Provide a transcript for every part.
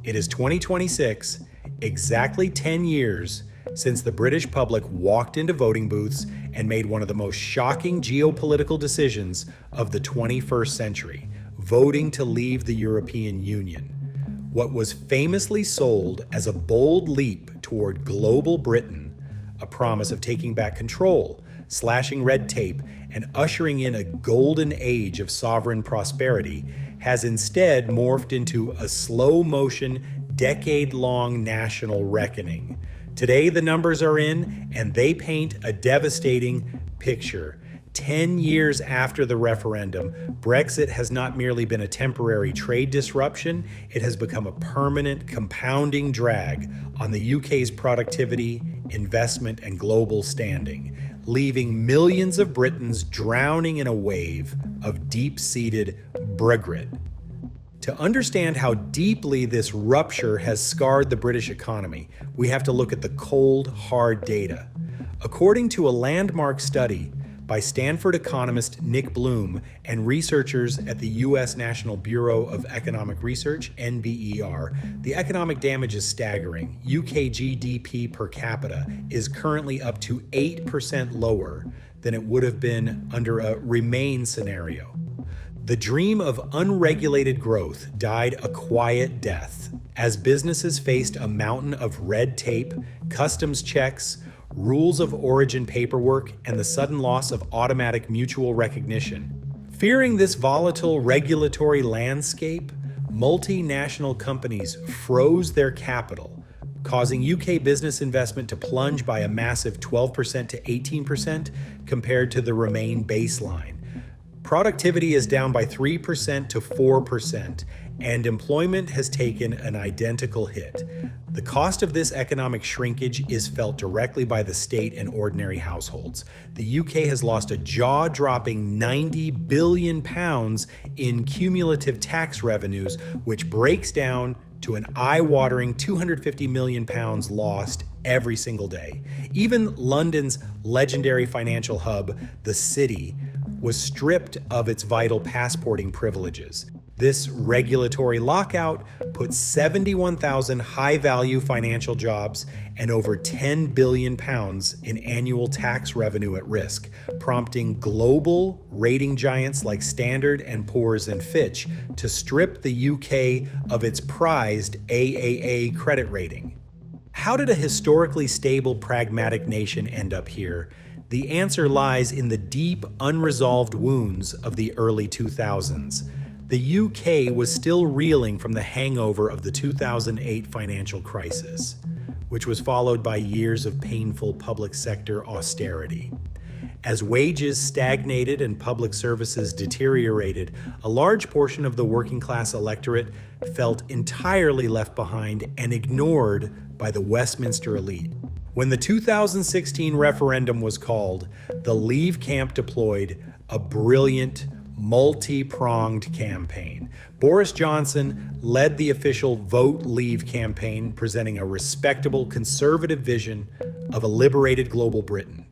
It is 2026, exactly 10 years since the British public walked into voting booths and made one of the most shocking geopolitical decisions of the 21st century, voting to leave the European Union. What was famously sold as a bold leap toward global Britain, a promise of taking back control, slashing red tape, and ushering in a golden age of sovereign prosperity, has instead morphed into a slow-motion, decade-long national reckoning. Today, the numbers are in, and they paint a devastating picture. 10 years after the referendum, Brexit has not merely been a temporary trade disruption, it has become a permanent, compounding drag on the UK's productivity, investment, and global standing, leaving millions of Britons drowning in a wave of deep-seated Bregret. To understand how deeply this rupture has scarred the British economy, we have to look at the cold, hard data. According to a landmark study by Stanford economist Nick Bloom and researchers at the U.S. National Bureau of Economic Research, NBER, the economic damage is staggering. UK GDP per capita is currently up to 8% lower than it would have been under a Remain scenario. The dream of unregulated growth died a quiet death as businesses faced a mountain of red tape, customs checks, rules of origin paperwork, and the sudden loss of automatic mutual recognition. Fearing this volatile regulatory landscape, multinational companies froze their capital, causing UK business investment to plunge by a massive 12% to 18% compared to the Remain baseline. Productivity is down by 3% to 4%, and employment has taken an identical hit. The cost of this economic shrinkage is felt directly by the state and ordinary households. The UK has lost a jaw-dropping £90 billion in cumulative tax revenues, which breaks down to an eye-watering £250 million lost every single day. Even London's legendary financial hub, the City, was stripped of its vital passporting privileges. This regulatory lockout put 71,000 high-value financial jobs and over £10 billion in annual tax revenue at risk, prompting global rating giants like Standard & Poor's and Fitch to strip the UK of its prized AAA credit rating. How did a historically stable, pragmatic nation end up here? The answer lies in the deep, unresolved wounds of the early 2000s. The UK was still reeling from the hangover of the 2008 financial crisis, which was followed by years of painful public sector austerity. As wages stagnated and public services deteriorated, a large portion of the working class electorate felt entirely left behind and ignored by the Westminster elite. When the 2016 referendum was called, the Leave camp deployed a brilliant, multi-pronged campaign. Boris Johnson led the official Vote Leave campaign, presenting a respectable, conservative vision of a liberated global Britain.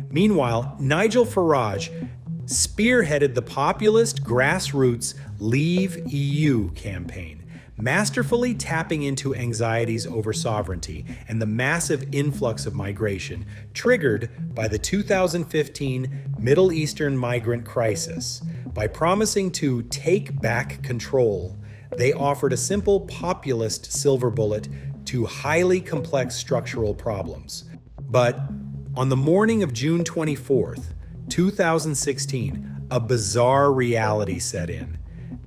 Meanwhile, Nigel Farage spearheaded the populist, grassroots Leave EU campaign, masterfully tapping into anxieties over sovereignty and the massive influx of migration triggered by the 2015 Middle Eastern migrant crisis. By promising to take back control, they offered a simple populist silver bullet to highly complex structural problems. But on the morning of June 24th, 2016, a bizarre reality set in.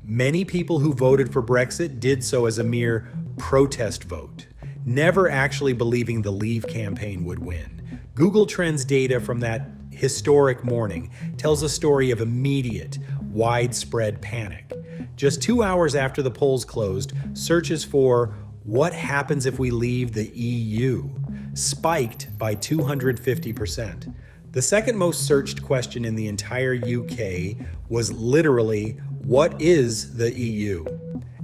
Many people who voted for Brexit did so as a mere protest vote, never actually believing the Leave campaign would win. Google Trends data from that historic morning tells a story of immediate, widespread panic. Just 2 hours after the polls closed, searches for "What happens if we leave the EU?" spiked by 250%. The second most searched question in the entire UK was literally, "What is the EU?"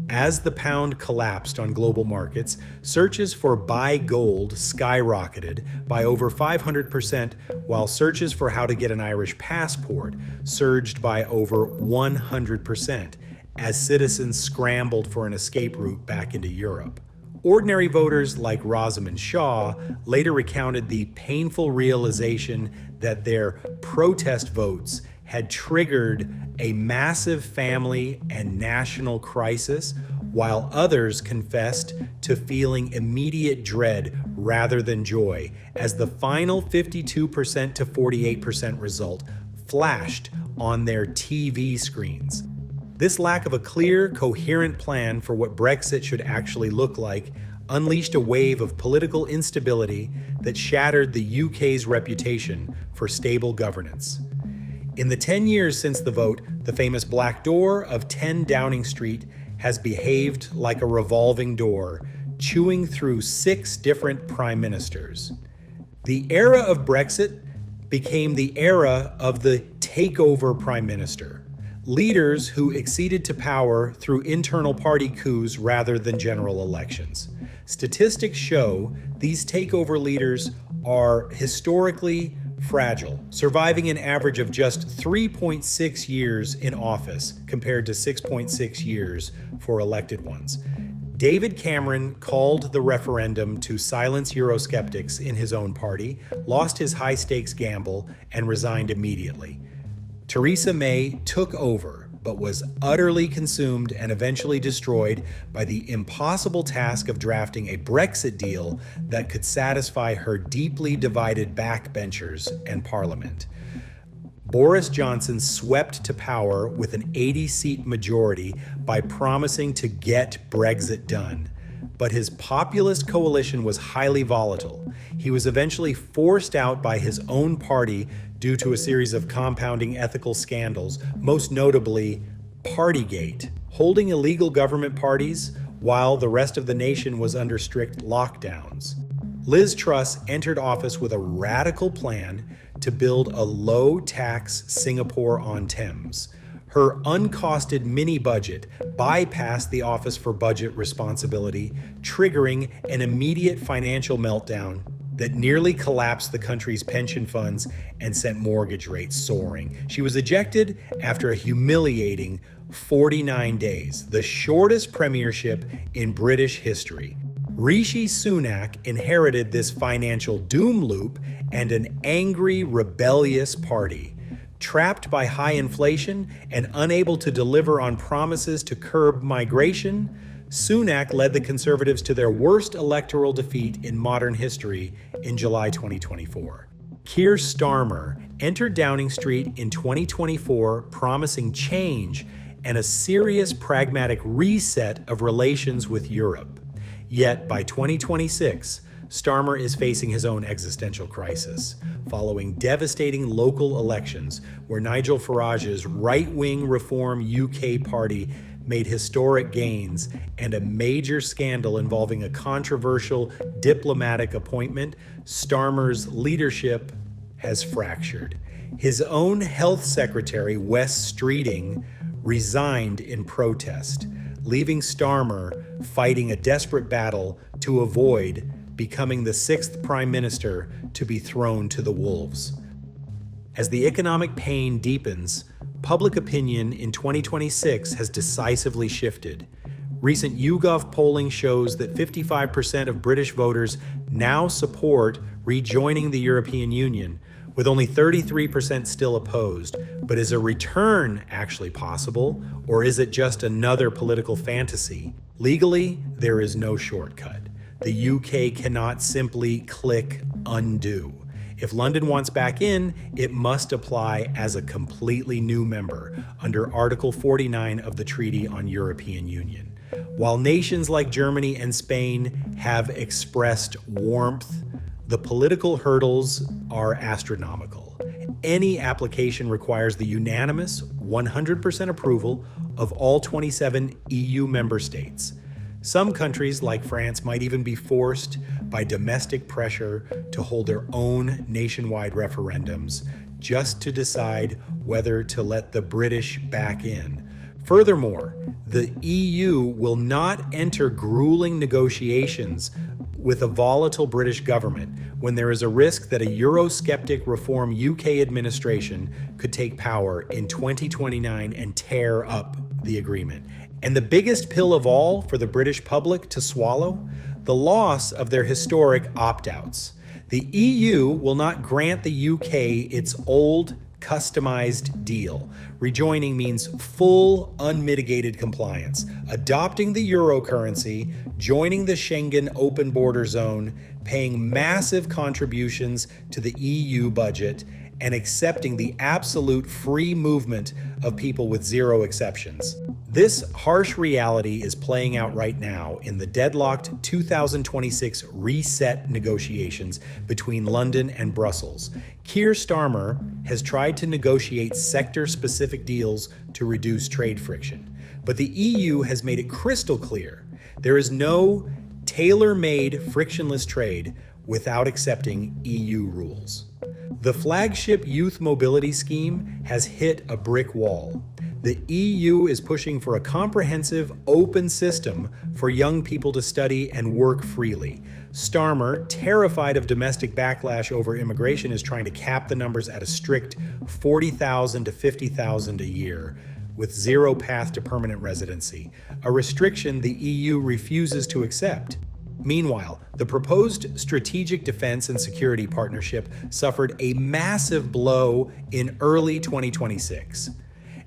As the pound collapsed on global markets, searches for buy gold skyrocketed by over 500%, while searches for how to get an Irish passport surged by over 100% as citizens scrambled for an escape route back into Europe. Ordinary voters like Rosamund Shaw later recounted the painful realization that their protest votes had triggered a massive family and national crisis, while others confessed to feeling immediate dread rather than joy as the final 52% to 48% result flashed on their TV screens. This lack of a clear, coherent plan for what Brexit should actually look like unleashed a wave of political instability that shattered the UK's reputation for stable governance. In the 10 years since the vote, the famous Black Door of 10 Downing Street has behaved like a revolving door, chewing through 6 different prime ministers. The era of Brexit became the era of the takeover prime minister. Leaders who acceded to power through internal party coups rather than general elections. Statistics show these takeover leaders are historically fragile, surviving an average of just 3.6 years in office compared to 6.6 years for elected ones. David Cameron called the referendum to silence Eurosceptics in his own party, lost his high-stakes gamble, and resigned immediately. Theresa May took over, but was utterly consumed and eventually destroyed by the impossible task of drafting a Brexit deal that could satisfy her deeply divided backbenchers and Parliament. Boris Johnson swept to power with an 80-seat majority by promising to get Brexit done. But his populist coalition was highly volatile. He was eventually forced out by his own party due to a series of compounding ethical scandals, most notably Partygate, holding illegal government parties while the rest of the nation was under strict lockdowns. Liz Truss entered office with a radical plan to build a low-tax Singapore-on-Thames. Her uncosted mini-budget bypassed the Office for Budget Responsibility, triggering an immediate financial meltdown that nearly collapsed the country's pension funds and sent mortgage rates soaring. She was ejected after a humiliating 49 days, the shortest premiership in British history. Rishi Sunak inherited this financial doom loop and an angry, rebellious party. Trapped by high inflation and unable to deliver on promises to curb migration, Sunak led the Conservatives to their worst electoral defeat in modern history in July 2024. Keir Starmer entered Downing Street in 2024 promising change and a serious pragmatic reset of relations with Europe. Yet by 2026, Starmer is facing his own existential crisis, following devastating local elections where Nigel Farage's right-wing Reform UK party made historic gains and a major scandal involving a controversial diplomatic appointment. Starmer's leadership has fractured. His own health secretary, Wes Streeting, resigned in protest, leaving Starmer fighting a desperate battle to avoid becoming the 6th prime minister to be thrown to the wolves. As the economic pain deepens, public opinion in 2026 has decisively shifted. Recent YouGov polling shows that 55% of British voters now support rejoining the European Union, with only 33% still opposed. But is a return actually possible, or is it just another political fantasy? Legally, there is no shortcut. The UK cannot simply click undo. If London wants back in, it must apply as a completely new member under Article 49 of the Treaty on European Union. While nations like Germany and Spain have expressed warmth, the political hurdles are astronomical. Any application requires the unanimous 100% approval of all 27 EU member states. Some countries, like France, might even be forced by domestic pressure to hold their own nationwide referendums just to decide whether to let the British back in. Furthermore, the EU will not enter grueling negotiations with a volatile British government when there is a risk that a Eurosceptic Reform UK administration could take power in 2029 and tear up the agreement. And the biggest pill of all for the British public to swallow, the loss of their historic opt-outs. The EU will not grant the UK its old, customized deal. Rejoining means full, unmitigated compliance, adopting the euro currency, joining the Schengen open border zone, paying massive contributions to the EU budget, and accepting the absolute free movement of people with zero exceptions. This harsh reality is playing out right now in the deadlocked 2026 reset negotiations between London and Brussels. Keir Starmer has tried to negotiate sector-specific deals to reduce trade friction, but the EU has made it crystal clear there is no tailor-made frictionless trade without accepting EU rules. The flagship youth mobility scheme has hit a brick wall. The EU is pushing for a comprehensive, open system for young people to study and work freely. Starmer, terrified of domestic backlash over immigration, is trying to cap the numbers at a strict 40,000 to 50,000 a year, with zero path to permanent residency, a restriction the EU refuses to accept. Meanwhile, the proposed Strategic Defense and Security Partnership suffered a massive blow in early 2026.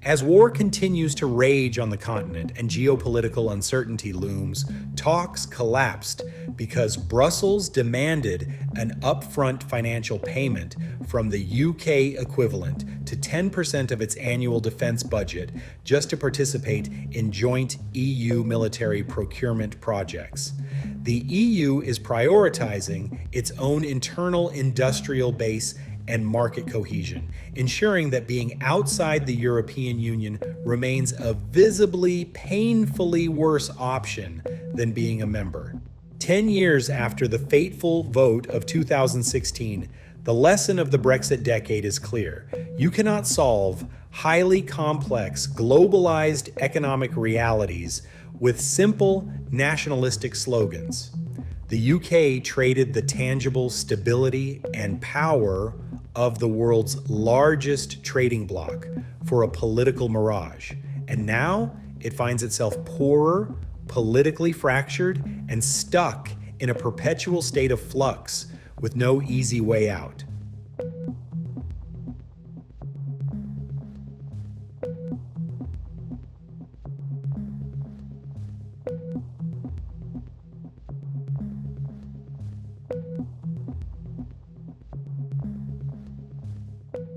As war continues to rage on the continent and geopolitical uncertainty looms, talks collapsed because Brussels demanded an upfront financial payment from the UK equivalent to 10% of its annual defense budget just to participate in joint EU military procurement projects. The EU is prioritizing its own internal industrial base and market cohesion, ensuring that being outside the European Union remains a visibly, painfully worse option than being a member. 10 years after the fateful vote of 2016, the lesson of the Brexit decade is clear. You cannot solve highly complex, globalized economic realities with simple nationalistic slogans. The UK traded the tangible stability and power of the world's largest trading bloc for a political mirage. And now it finds itself poorer, politically fractured, and stuck in a perpetual state of flux with no easy way out.